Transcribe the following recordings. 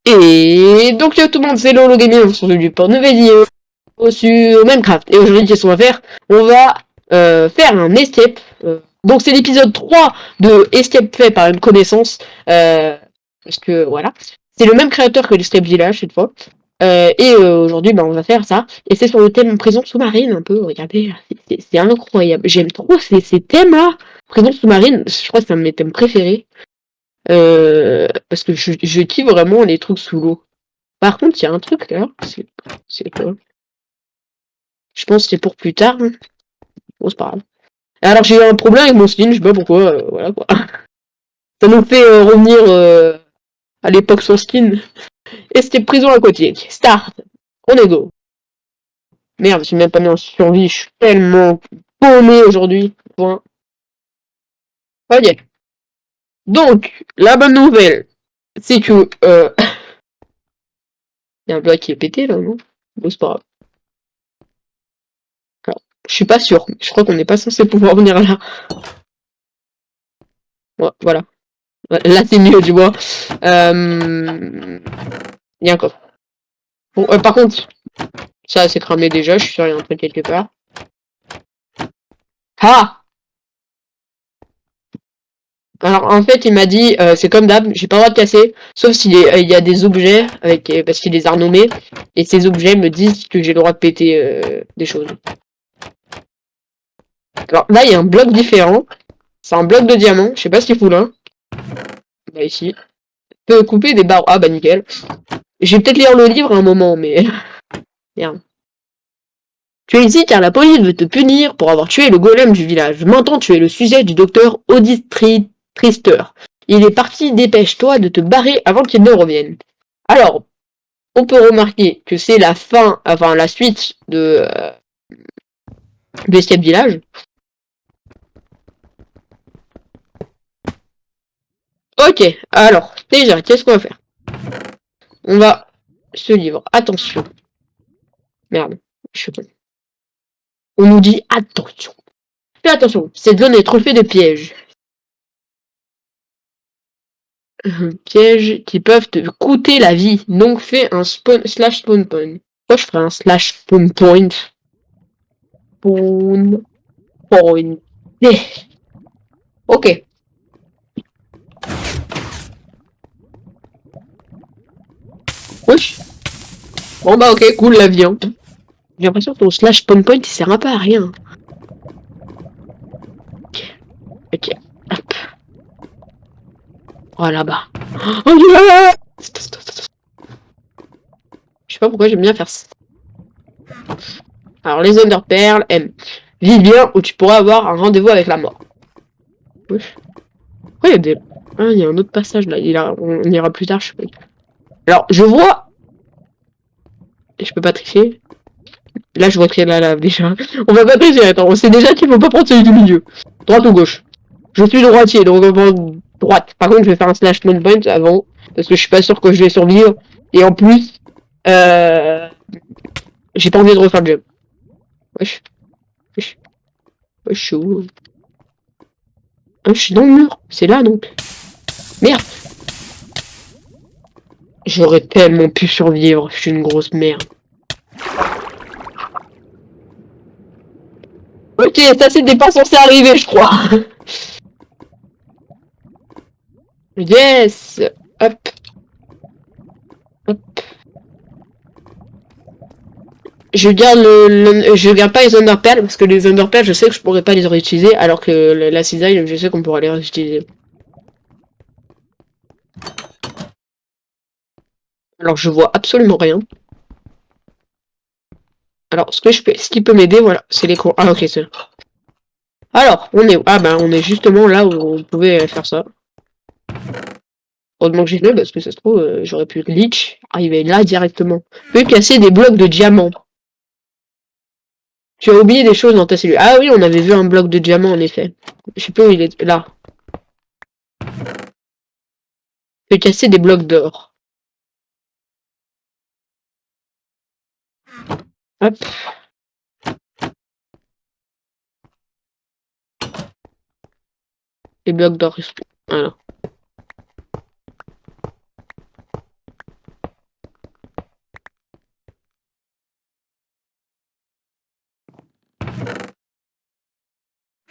Et donc tout le monde, c'est Lolo Gaming, on se retrouve pour une nouvelle vidéo sur Minecraft. Et aujourd'hui, qu'est-ce qu'on va faire? On va faire un escape. Donc c'est l'épisode 3 de Escape fait par une connaissance. Parce que voilà. C'est le même créateur que l'Escape Village cette fois. Aujourd'hui, on va faire ça. Et c'est sur le thème prison sous-marine un peu. Regardez, c'est incroyable. J'aime trop ces thèmes-là. Prison sous-marine, je crois que c'est un de mes thèmes préférés. Parce que je kiffe vraiment les trucs sous l'eau. Par contre, il y a un truc là. C'est quoi? Je pense que c'est pour plus tard. Hein. Bon, c'est pas grave. Alors, j'ai eu un problème avec mon skin, je sais pas pourquoi. Voilà quoi. Ça nous fait revenir à l'époque sans skin. Et c'était prison aquatique. Start. On est go. Merde, j'ai même pas mis en survie. Je suis tellement paumé aujourd'hui. Point. Ok. Donc, la bonne nouvelle, c'est que y a un bloc qui est pété là, non? Bon, c'est pas grave. Alors, je suis pas sûr. Je crois qu'on n'est pas censé pouvoir venir là. Ouais, voilà. Là, c'est mieux, tu vois. Il y a un coffre. Bon, par contre, ça, c'est cramé déjà. Je suis sûr qu'il y a un truc quelque part. Ah! Alors, en fait, il m'a dit, c'est comme d'hab, j'ai pas le droit de casser, sauf s'il il y a des objets, parce qu'il les a renommés, et ces objets me disent que j'ai le droit de péter des choses. Alors, là, il y a un bloc différent. C'est un bloc de diamant. Je sais pas ce qu'il fout là. Bah, ici. Peut couper des barres. Ah, bah, nickel. Je vais peut-être lire le livre à un moment, mais... Merde. Tu es ici car la police veut te punir pour avoir tué le golem du village. Maintenant, tu es le sujet du docteur Trister. Il est parti, dépêche-toi de te barrer avant qu'il ne revienne. Alors, on peut remarquer que c'est la fin, enfin la suite de Escape Village. Ok, alors, déjà, qu'est-ce qu'on va faire? On va... Ce livre, attention. Merde, je suis con. On nous dit attention. Fais attention, cette zone est truffée de pièges. Pièges qui peuvent te coûter la vie. Donc fais un spawn point. Moi je ferais un spawn point. Spawn point. Eh, ok. Wesh. Bon bah ok, cool la vie. Hein. J'ai l'impression que ton spawn point il sert un peu à rien. Ok. Hop. Oh là-bas. Oh yeah. Je sais pas pourquoi j'aime bien faire ça. Alors les Underperles M. Vis bien ou tu pourras avoir un rendez-vous avec la mort. Wesh. Pourquoi il y a des... Ah, il y a un autre passage là. On ira plus tard, je sais pas. Alors, je vois... Je peux pas tricher. Là, je vois qu'il y a la lave déjà. On va pas tricher, attends. On sait déjà qu'il faut pas prendre celui du milieu. Droite ou gauche? Je suis droitier, donc on va droite. Par contre, je vais faire un slash point avant. Parce que je suis pas sûr que je vais survivre. Et en plus, j'ai pas envie de refaire le jump. Wesh. Wesh. Wesh, je suis où? Ah, je suis dans le mur. C'est là, donc. Merde. J'aurais tellement pu survivre. Je suis une grosse merde. Ok, ça c'était pas censé arriver, je crois. Yes. Hop. Hop. Je garde pas les Underpearls parce que les Underpearls, je sais que je pourrais pas les réutiliser, alors que la cisaille, je sais qu'on pourra les réutiliser. Alors je vois absolument rien. Alors ce qui peut m'aider, voilà, c'est l'écran. Ah ok, c'est. Alors, on est où? Ah ben on est justement là où on pouvait faire ça. Heureusement que j'ai fait parce que ça se trouve, j'aurais pu glitch, arriver là directement. On peut casser des blocs de diamants. Tu as oublié des choses dans ta cellule. Ah oui, on avait vu un bloc de diamant en effet. Je sais pas où il est. Là. Tu peux casser des blocs d'or. Hop. Les blocs d'or. Voilà.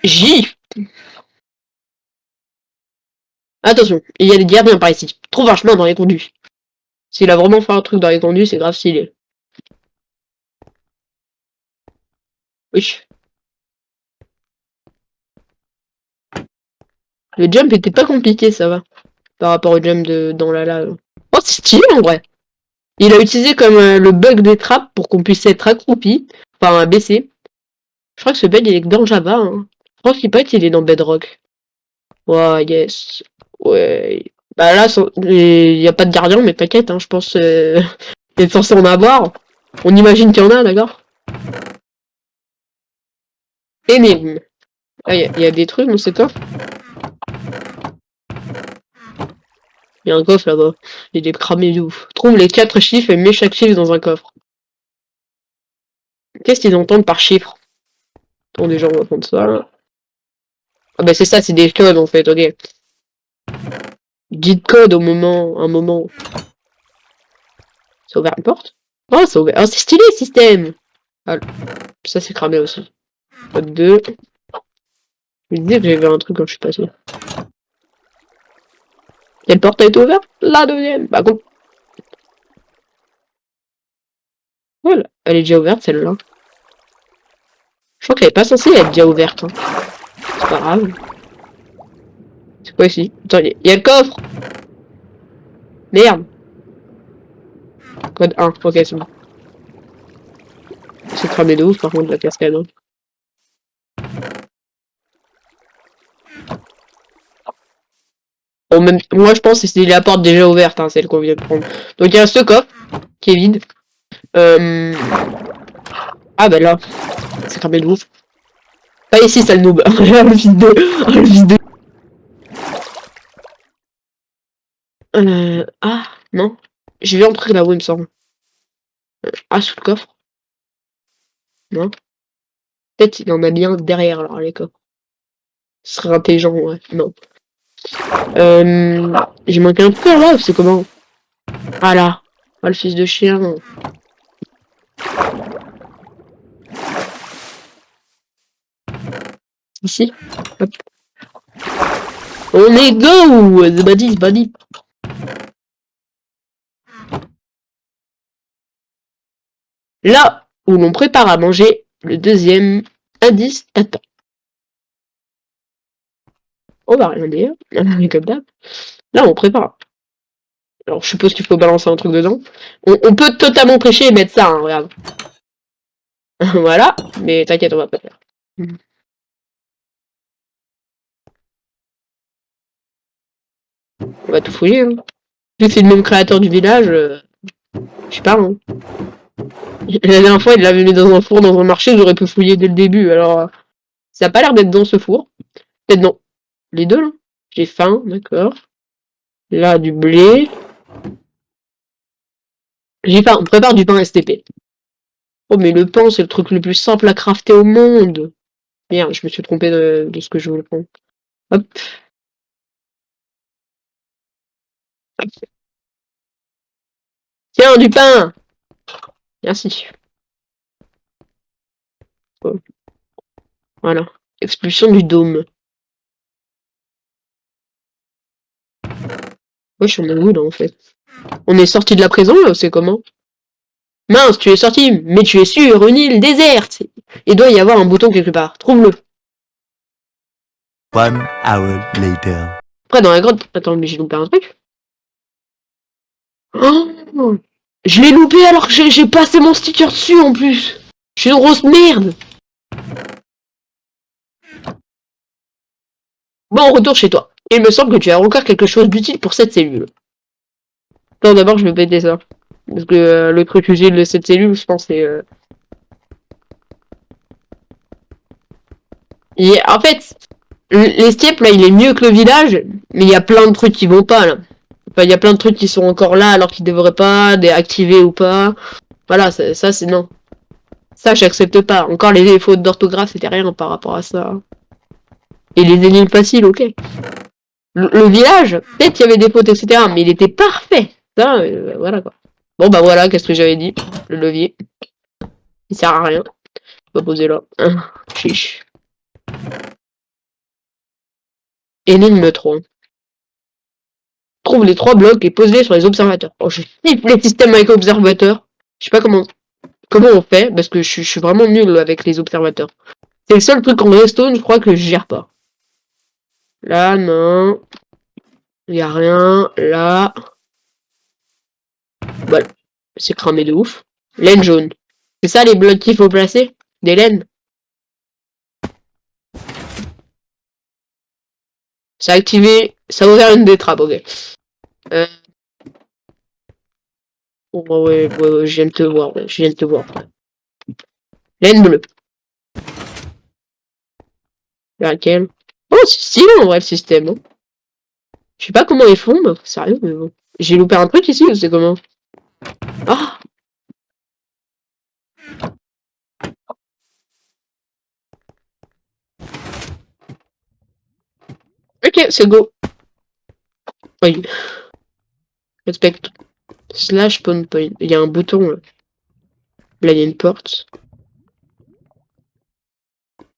J. Attention, il y a des gardiens par ici. Trouve un chemin dans les conduits. S'il a vraiment fait un truc dans les conduits, c'est grave stylé. Oui. Le jump était pas compliqué, ça va. Par rapport au jump dans la lave. Oh, c'est stylé en vrai. Il a utilisé comme le bug des trappes pour qu'on puisse être accroupi. Enfin, baissé. Je crois que ce bug il est que dans Java. Hein. Je crois qu'il peut être il est dans Bedrock. Ouais, yes. Ouais. Bah là, il n'y a pas de gardien, mais t'inquiète, hein, je pense il est censé en avoir. On imagine qu'il y en a, d'accord. Énigme. Ah, il y a des trucs dans ce coffre. Il y a un coffre là-bas. Il est cramé de ouf. Trouve les 4 chiffres et mets chaque chiffre dans un coffre. Qu'est-ce qu'ils entendent par chiffre? Attends, déjà, on va prendre ça. Ah bah c'est ça, c'est des codes en fait, ok. Dites code un moment. Ça a ouvert une porte? Oh, ça a ouvert. Oh, c'est stylé, système! Ah, ça, c'est cramé aussi. Code 2. Je me disais que j'avais vu un truc quand je suis passé. Quelle porte a été ouverte? La deuxième! Bah, go! Voilà, elle est déjà ouverte celle-là. Je crois qu'elle est pas censée être déjà ouverte. Hein. C'est pas grave. C'est quoi ici? Attends, il y a le coffre! Merde! Code 1, ok, c'est bon. C'est cramé de ouf par contre la cascade. Hein. Bon, même, moi je pense que c'est la porte déjà ouverte, hein, celle qu'on vient de prendre. Donc il y a ce coffre qui est vide. Ah bah là, c'est cramé de ouf. Pas ici, sale noob. Le fils de... le fils de... Ah, non. J'ai vu un truc là-haut, il me semble. Ah, sous le coffre. Non. Peut-être il en a bien derrière, alors, les coffres. Ce serait intelligent, ouais. Non. J'ai manqué un peu là, c'est comment? Ah là. Ah, le fils de chien. Ici. Hop. On est go! The body, the body. Là où l'on prépare à manger, le deuxième indice t'attend. On va rien dire. Comme d'hab. Là, on prépare. Alors, je suppose qu'il faut balancer un truc dedans. On peut totalement tricher et mettre ça, hein, regarde. Voilà. Mais t'inquiète, on va pas faire. On va tout fouiller. Hein. Vu que c'est le même créateur du village, je sais pas. Hein. La dernière fois, il l'avait mis dans un four, dans un marché, j'aurais pu fouiller dès le début. Alors, ça a pas l'air d'être dans ce four. Peut-être non. Les deux, là. J'ai faim, d'accord. Là, du blé. J'ai faim. On prépare du pain STP. Oh, mais le pain, c'est le truc le plus simple à crafter au monde. Merde, je me suis trompé de ce que je voulais prendre. Hop. Tiens, du pain! Merci. Oh, voilà. Expulsion du dôme. Wesh, on est où, là, en fait? On est sorti de la prison, là, c'est comment? Mince, tu es sorti, mais tu es sur une île déserte. Il doit y avoir un bouton quelque part. Trouve-le. 1 hour later. Après, dans la grotte... Attends, mais j'ai loupé un truc. Oh, je l'ai loupé alors que j'ai passé mon sticker dessus, en plus. Je suis une grosse merde. Bon, retour chez toi. Il me semble que tu as encore quelque chose d'utile pour cette cellule. Non, d'abord, je vais péter ça. Parce que le truc utile de cette cellule, je pense, c'est... En fait, l'escape, là, il est mieux que le village, mais il y a plein de trucs qui vont pas, là. Enfin, il y a plein de trucs qui sont encore là alors qu'ils devraient pas, déactiver ou pas. Voilà, ça c'est non. Ça, j'accepte pas. Encore les fautes d'orthographe, c'était rien par rapport à ça. Et les énigmes faciles, ok. Le village, peut-être qu'il y avait des fautes, etc. Mais il était parfait. Ça, voilà quoi. Bon bah voilà, qu'est-ce que j'avais dit. Le levier. Il sert à rien. On va poser là. Chiche. Énigme 3. Trouve les 3 blocs et pose-les sur les observateurs. Oh, je kiffe les systèmes avec observateurs. Je sais pas comment on fait, parce que je suis vraiment nul avec les observateurs. C'est le seul truc en redstone, je crois que je gère pas. Là, non. Il y a rien. Là. Voilà. C'est cramé de ouf. Laine jaune. C'est ça les blocs qu'il faut placer? Des laines. Ça a activé. Ça a ouvert une des trappes, ok. Oh, ouais, je viens de te voir. Ouais, je viens de te voir. Laine bleue. Laquelle? Oh, c'est stylé en vrai le système. Hein. Je sais pas comment ils font, mais sérieux, mais bon. J'ai loupé un truc ici ou c'est comment? Ah! Ok, c'est go. Oui. Respect. Slash spawn point. Il y a un bouton là. Là, il y a une porte.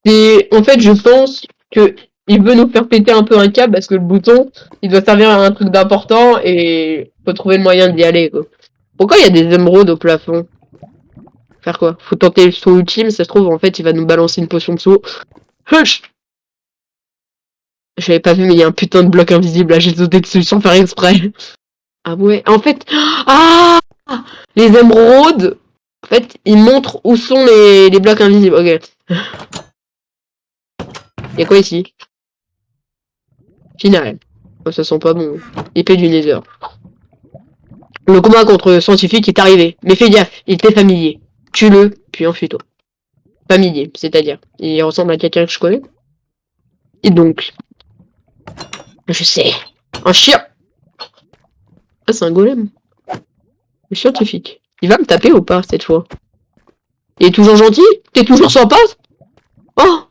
Et en fait, je pense que il veut nous faire péter un peu un câble parce que le bouton, il doit servir à un truc d'important et faut trouver le moyen d'y aller, quoi. Pourquoi il y a des émeraudes au plafond? Faire quoi? Faut tenter le saut ultime, ça se trouve, en fait, il va nous balancer une potion de saut. Hush! J'avais pas vu, mais il y a un putain de bloc invisible, là, j'ai sauté dessus sans faire exprès. Ah ouais, en fait... Ah! Les émeraudes, en fait, ils montrent où sont les blocs invisibles, ok. Y'a quoi ici? Final. Oh, ça sent pas bon. Épée du Nether. Le combat contre le scientifique est arrivé. Mais fais gaffe, il t'est familier. Tue-le, puis enfuis-toi. Familier, c'est-à-dire. Il ressemble à quelqu'un que je connais. Et donc... Je sais. Un chien. Ah, c'est un golem. Le scientifique. Il va me taper ou pas, cette fois? Il est toujours gentil? T'es toujours sympa? Oh!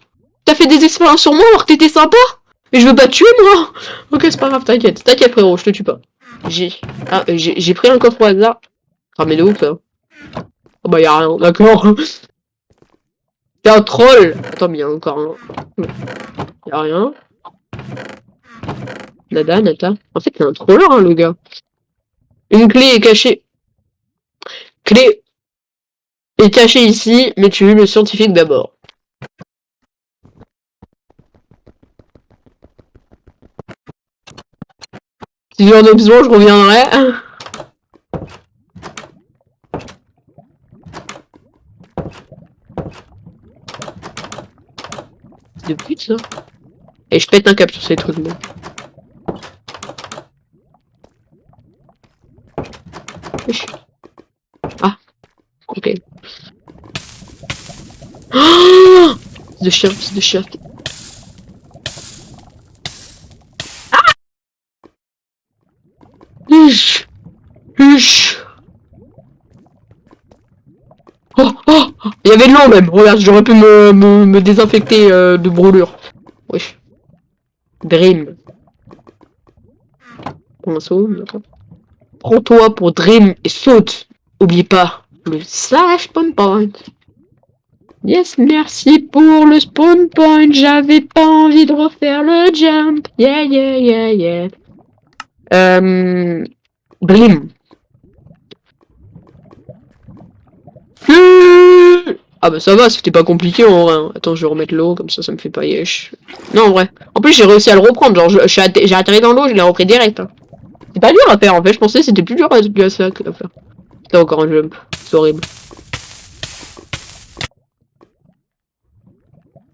T'as fait des expériences sur moi alors que t'étais sympa? Mais je veux pas te tuer, moi! Ok, c'est pas grave, t'inquiète. T'inquiète, frérot, je te tue pas. J'ai pris un coffre au hasard. Ah, mais de ouf, ça. Oh bah, y'a rien, d'accord. T'es un troll! Attends, mais y'a encore un. Y'a rien. Nada, nada. En fait, c'est un troller, hein, le gars. Une clé est cachée. Clé est cachée ici, mais tu es le scientifique d'abord. Si j'en ai besoin, je reviendrai. C'est de pute, ça. Et je pète un cap sur ces trucs, moi. Ah, ok. Oh, c'est de chien, c'est de chien. Ah, huch, huch. Oh, oh, il y avait de l'eau même. Regarde, j'aurais pu me désinfecter de brûlure. Wesh. Dream. Pour un saut, d'accord. Prends-toi pour Dream et saute. Oublie pas le slash spawn point. Yes, merci pour le spawn point. J'avais pas envie de refaire le jump. Yeah, yeah, yeah, yeah. Dream. Ah bah ça va, c'était pas compliqué en vrai. Attends, je vais remettre l'eau, comme ça me fait pas yesh. Non, en vrai. En plus, j'ai réussi à le reprendre. Genre, j'ai atterri dans l'eau, je l'ai repris direct. Hein. C'est pas dur à faire en fait, je pensais que c'était plus dur à faire. C'est encore un jump. C'est horrible.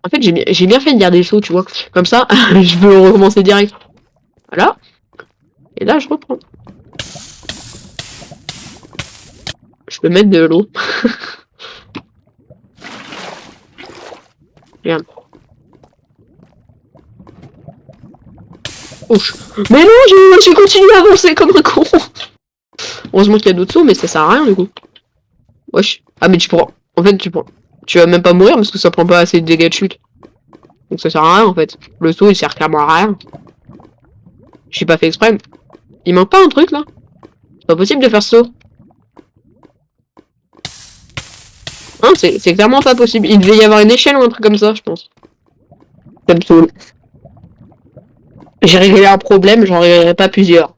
En fait, j'ai bien fait de garder le saut, tu vois. Comme ça, je peux recommencer direct. Voilà. Et là, je reprends. Je peux mettre de l'eau. Regarde. Oh, mais non, j'ai continué à avancer comme un con. Heureusement qu'il y a d'autres sauts, mais ça sert à rien du coup. Wesh. Ah, mais tu prends. En fait, tu prends. Tu vas même pas mourir parce que ça prend pas assez de dégâts de chute. Donc ça sert à rien en fait. Le saut il sert clairement à rien. J'ai pas fait exprès. Il manque pas un truc là? C'est pas possible de faire ce saut. Hein, c'est clairement pas possible. Il devait y avoir une échelle ou un truc comme ça, je pense. Ça me saoule. J'ai réglé un problème, j'en réglerai pas plusieurs.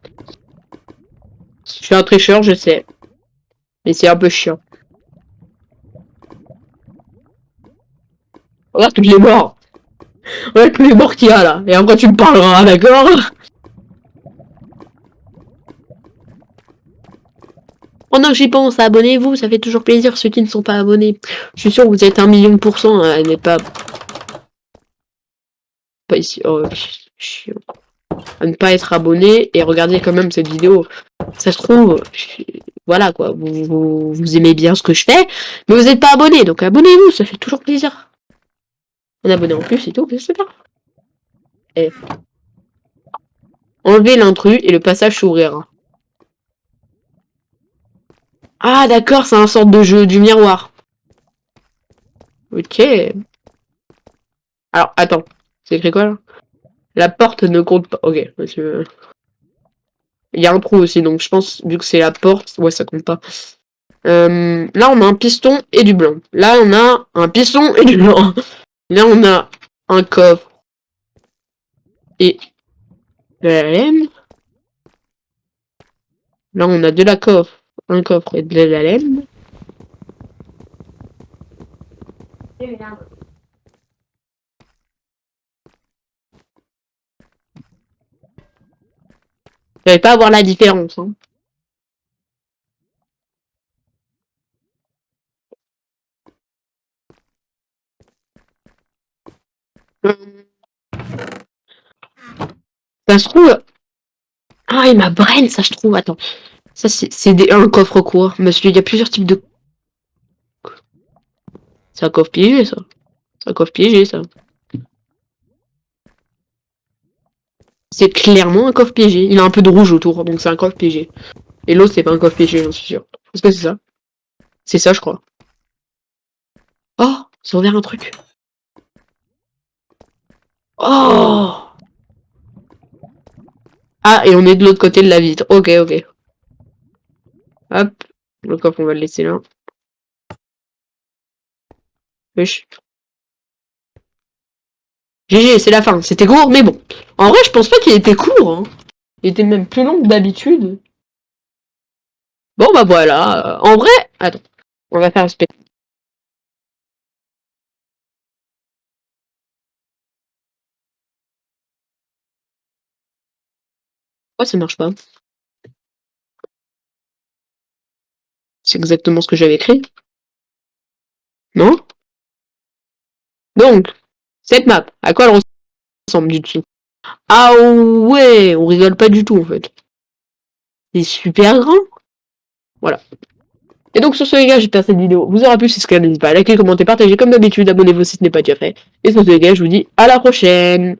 Je suis un tricheur, je sais. Mais c'est un peu chiant. Regarde tous les morts. Regarde tous les morts qu'il y a là. Et après tu me parleras, d'accord? Pendant que j'y pense, abonnez-vous, ça fait toujours plaisir ceux qui ne sont pas abonnés. Je suis sûr que vous êtes 1 million %, hein, n'est pas ici. Oh, chiant. À ne pas être abonné et regardez quand même cette vidéo. Ça se trouve, voilà quoi, vous aimez bien ce que je fais, mais vous n'êtes pas abonné, donc abonnez-vous, ça fait toujours plaisir. Un abonné en plus et tout, c'est pas. Et enlevez l'intrus et le passage s'ouvrira. Ah d'accord, c'est un sorte de jeu du miroir. Ok. Alors, attends, c'est écrit quoi là? La porte ne compte pas. Ok, monsieur. Il y a un trou aussi, donc je pense, vu que c'est la porte, ouais, ça compte pas. Là, on a un piston et du blanc. Là, on a un piston et du blanc. Là, on a un coffre et de la laine. Là, on a de la coffre, un coffre et de la laine. Vous n'allez pas à voir la différence. Hein. Ça se trouve. Ah, il m'a brain, ça je trouve. Attends. Ça, c'est un coffre quoi? Parce qu'il y a plusieurs types de. C'est un coffre piégé, ça. C'est un coffre piégé, ça. C'est clairement un coffre piégé. Il a un peu de rouge autour, donc c'est un coffre piégé. Et l'autre, c'est pas un coffre piégé, j'en suis sûr. Est-ce que c'est ça? C'est ça, je crois. Oh, c'est ouvert un truc. Oh! Ah, et on est de l'autre côté de la vitre. Ok, ok. Hop. Le coffre, on va le laisser là. Wesh. GG, c'est la fin. C'était court, mais bon. En vrai, je pense pas qu'il était court. Hein. Il était même plus long que d'habitude. Bon, bah voilà. En vrai... Attends. On va faire un spectacle. Pourquoi ça marche pas? C'est exactement ce que j'avais écrit. Non? Donc, cette map, à quoi elle ressemble du dessous? Ah ouais, on rigole pas du tout en fait. C'est super grand. Voilà. Et donc sur ce les gars, j'espère que cette vidéo vous aura plu. Si c'est ce cas, n'hésitez pas à liker, commenter, partager comme d'habitude. Abonnez-vous si ce n'est pas déjà fait. Et sur ce les gars, je vous dis à la prochaine.